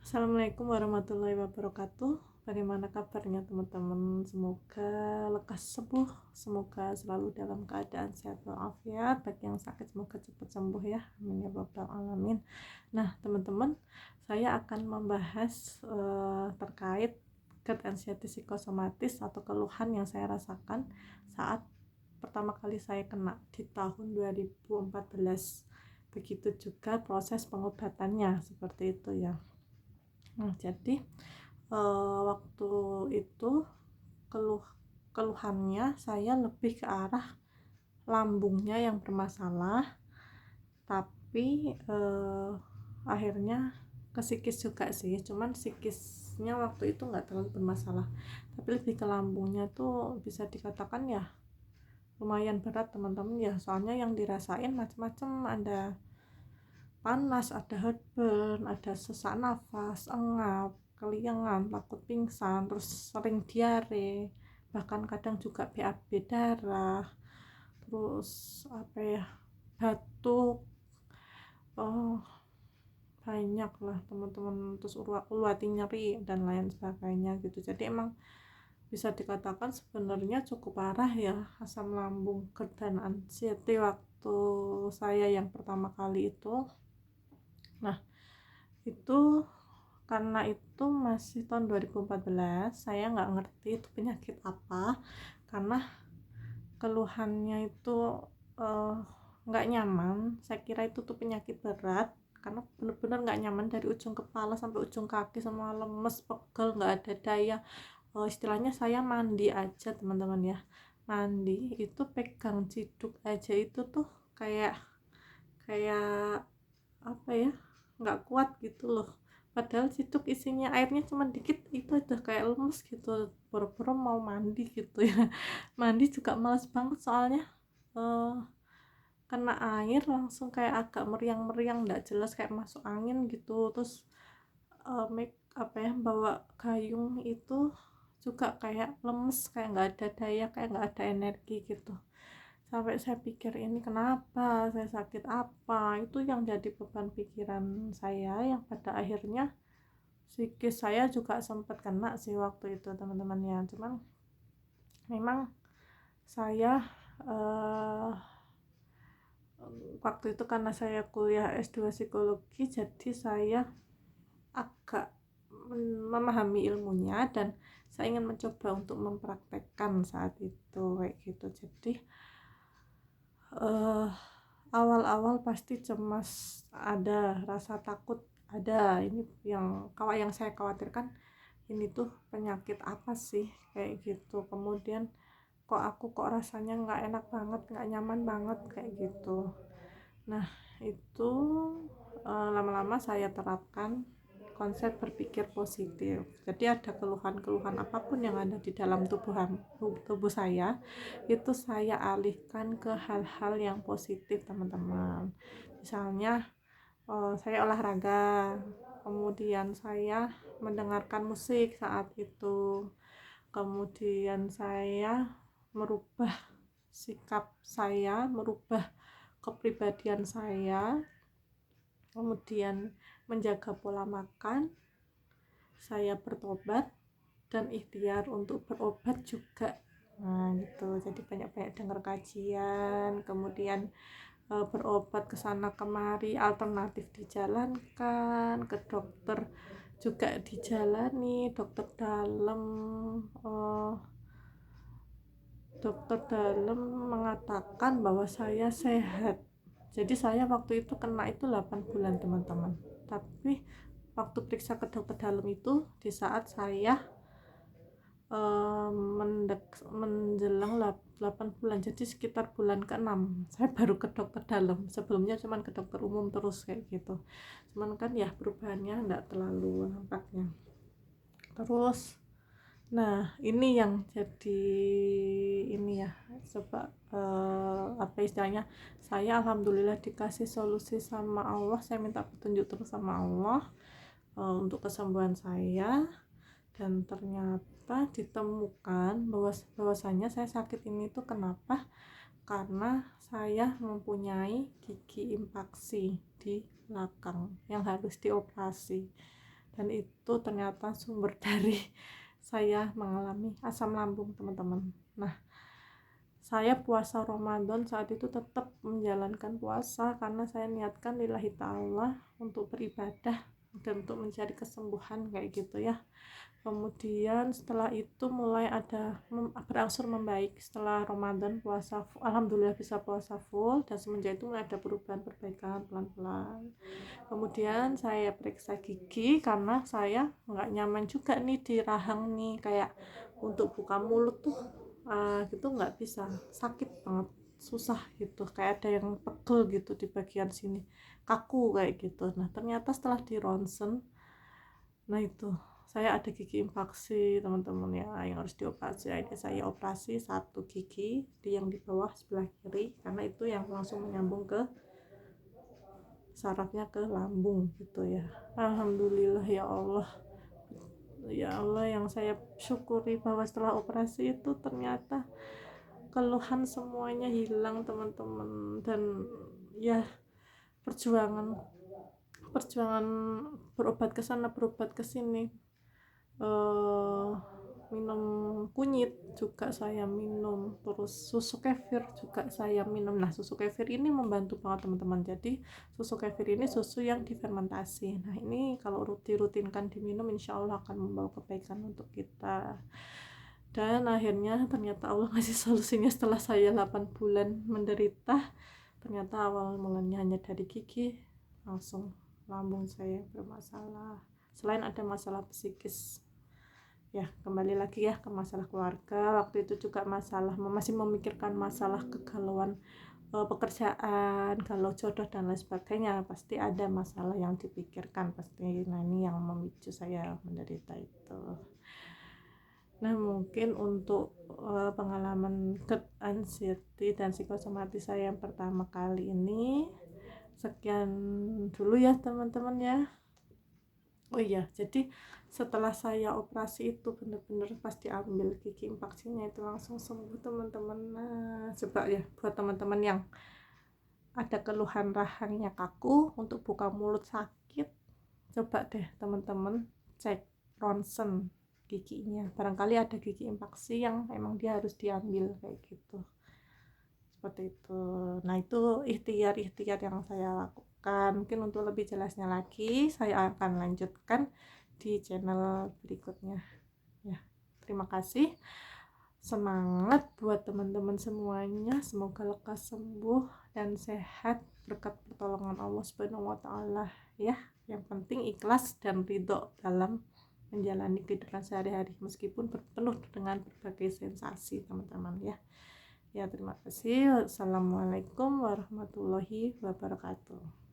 Assalamualaikum warahmatullahi wabarakatuh. Bagaimana kabarnya teman-teman? Semoga lekas sembuh, semoga selalu dalam keadaan sehat walafiat. Bagi yang sakit semoga cepat sembuh ya. Amin ya rabbal alamin. Nah, teman-teman, saya akan membahas terkait GERD anxiety psikosomatis atau keluhan yang saya rasakan saat pertama kali saya kena di tahun 2014. Begitu juga proses pengobatannya seperti itu ya. Nah, jadi waktu itu keluh keluhannya saya lebih ke arah lambungnya yang bermasalah, tapi akhirnya ke psikis juga sih, cuman psikisnya waktu itu nggak terlalu bermasalah, tapi lebih ke lambungnya tuh bisa dikatakan ya lumayan berat teman-teman ya, soalnya yang dirasain macam-macam, ada panas, ada heartburn, ada sesak nafas, engap, keliengan, takut pingsan, terus sering diare, bahkan kadang juga BAB darah, terus apa ya, batuk, oh banyak lah teman-teman, terus ulwati nyeri dan lain sebagainya gitu. Jadi emang bisa dikatakan sebenarnya cukup parah ya asam lambung GERD dan anxiety waktu saya yang pertama kali itu. Nah, itu karena itu masih tahun 2014, saya nggak ngerti itu penyakit apa, karena keluhannya itu eh, nggak nyaman. Saya kira itu tuh penyakit berat karena bener-bener nggak nyaman dari ujung kepala sampai ujung kaki, semua lemes, pegel, nggak ada daya. Istilahnya saya mandi aja teman-teman ya, mandi itu pegang ciduk aja itu tuh kayak kayak apa ya, nggak kuat gitu loh, padahal ciduk isinya airnya cuma dikit, itu udah kayak lemes gitu, boro-boro mau mandi gitu ya. Mandi juga males banget soalnya eh, kena air langsung kayak agak meriang-meriang, nggak jelas, kayak masuk angin gitu. Terus make apa ya, bawa gayung itu juga kayak lemes, kayak nggak ada daya, kayak nggak ada energi gitu. Sampai saya pikir ini kenapa, saya sakit apa, itu yang jadi beban pikiran saya, yang pada akhirnya psikis saya juga sempat kena sih waktu itu teman-teman ya. Cuman memang saya eh, waktu itu karena saya kuliah S2 psikologi, jadi saya agak memahami ilmunya dan saya ingin mencoba untuk mempraktekkan saat itu kayak gitu. Jadi eh, awal-awal pasti cemas, ada rasa takut, ada. Ini yang saya khawatirkan, ini tuh penyakit apa sih kayak gitu. Kemudian kok rasanya nggak enak banget, nggak nyaman banget kayak gitu. Nah, itu lama-lama saya terapkan konsep berpikir positif. Jadi ada keluhan-keluhan apapun yang ada di dalam tubuh saya, itu saya alihkan ke hal-hal yang positif teman-teman. Misalnya saya olahraga, kemudian saya mendengarkan musik saat itu, kemudian saya merubah sikap saya, merubah kepribadian saya, kemudian menjaga pola makan, saya bertobat dan ikhtiar untuk berobat juga. Nah gitu, jadi banyak-banyak dengar kajian, kemudian berobat ke sana kemari, alternatif dijalankan, ke dokter juga dijalani, eh, dokter dalam mengatakan bahwa saya sehat. Jadi saya waktu itu kena itu 8 bulan teman-teman, tapi waktu periksa ke dokter dalam itu di saat saya menjelang 8 bulan, jadi sekitar bulan ke-6 saya baru ke dokter dalam. Sebelumnya cuman ke dokter umum terus kayak gitu, cuman kan ya perubahannya enggak terlalu nampaknya. Terus nah ini yang jadi ini ya, coba apa istilahnya, saya alhamdulillah dikasih solusi sama Allah, saya minta petunjuk terus sama Allah untuk kesembuhan saya. Dan ternyata ditemukan bahwasanya saya sakit ini tuh kenapa, karena saya mempunyai gigi impaksi di belakang yang harus dioperasi. dan itu ternyata sumber dari saya mengalami asam lambung, teman-teman. Nah, saya puasa Ramadan saat itu tetap menjalankan puasa karena saya niatkan lillahi ta'ala untuk beribadah dan untuk mencari kesembuhan kayak gitu ya. Kemudian setelah itu mulai ada berangsur membaik setelah Ramadan, puasa alhamdulillah bisa puasa full, dan semenjak itu mulai ada perbaikan pelan-pelan. Kemudian saya periksa gigi karena saya nggak nyaman juga nih di rahang nih, kayak untuk buka mulut tuh gitu nggak bisa, sakit banget, susah gitu, kayak ada yang pegel gitu di bagian sini, kaku kayak gitu. Nah ternyata setelah di ronsen, nah itu saya ada gigi infeksi, teman-teman ya, yang harus dioperasi. Ini saya operasi satu gigi yang di bawah sebelah kiri karena itu yang langsung menyambung ke sarafnya ke lambung gitu ya. Alhamdulillah ya Allah, ya Allah, yang saya syukuri bahwa setelah operasi itu ternyata keluhan semuanya hilang, teman-teman. Dan ya, perjuangan perjuangan berobat ke sana berobat ke sini, minum kunyit juga saya minum, terus susu kefir juga saya minum. Nah susu kefir ini membantu banget, teman-teman. Jadi susu kefir ini susu yang difermentasi. Nah ini kalau dirutinkan diminum insya Allah akan membawa kebaikan untuk kita. Dan akhirnya ternyata Allah ngasih solusinya setelah saya 8 bulan menderita. Ternyata awal mulanya hanya dari gigi, langsung lambung saya bermasalah. Selain ada masalah psikis, ya kembali lagi ya ke masalah keluarga. Waktu itu juga masalah, masih memikirkan masalah kegalauan pekerjaan, galau jodoh dan lain sebagainya. Pasti ada masalah yang dipikirkan pasti. Nah ini yang memicu saya menderita itu. Nah mungkin untuk pengalaman GERD, anxiety dan psikosomatis saya yang pertama kali ini sekian dulu ya teman-teman ya. Oh iya, jadi setelah saya operasi itu benar-benar pas diambil gigi infeksinya itu langsung sembuh, teman-teman. Nah, coba ya buat teman-teman yang ada keluhan rahangnya kaku, untuk buka mulut sakit, coba deh teman-teman cek ronsen giginya. Barangkali ada gigi infeksi yang emang dia harus diambil kayak gitu. Seperti itu. Nah, itu ikhtiar-ikhtiar yang saya lakukan. Mungkin untuk lebih jelasnya lagi saya akan lanjutkan di channel berikutnya ya. Terima kasih, semangat buat teman-teman semuanya, semoga lekas sembuh dan sehat berkat pertolongan Allah Subhanahu wa taala ya. Yang penting ikhlas dan ridho dalam menjalani kehidupan sehari-hari meskipun penuh dengan berbagai sensasi, teman-teman ya. Ya, terima kasih. Wassalamualaikum warahmatullahi wabarakatuh.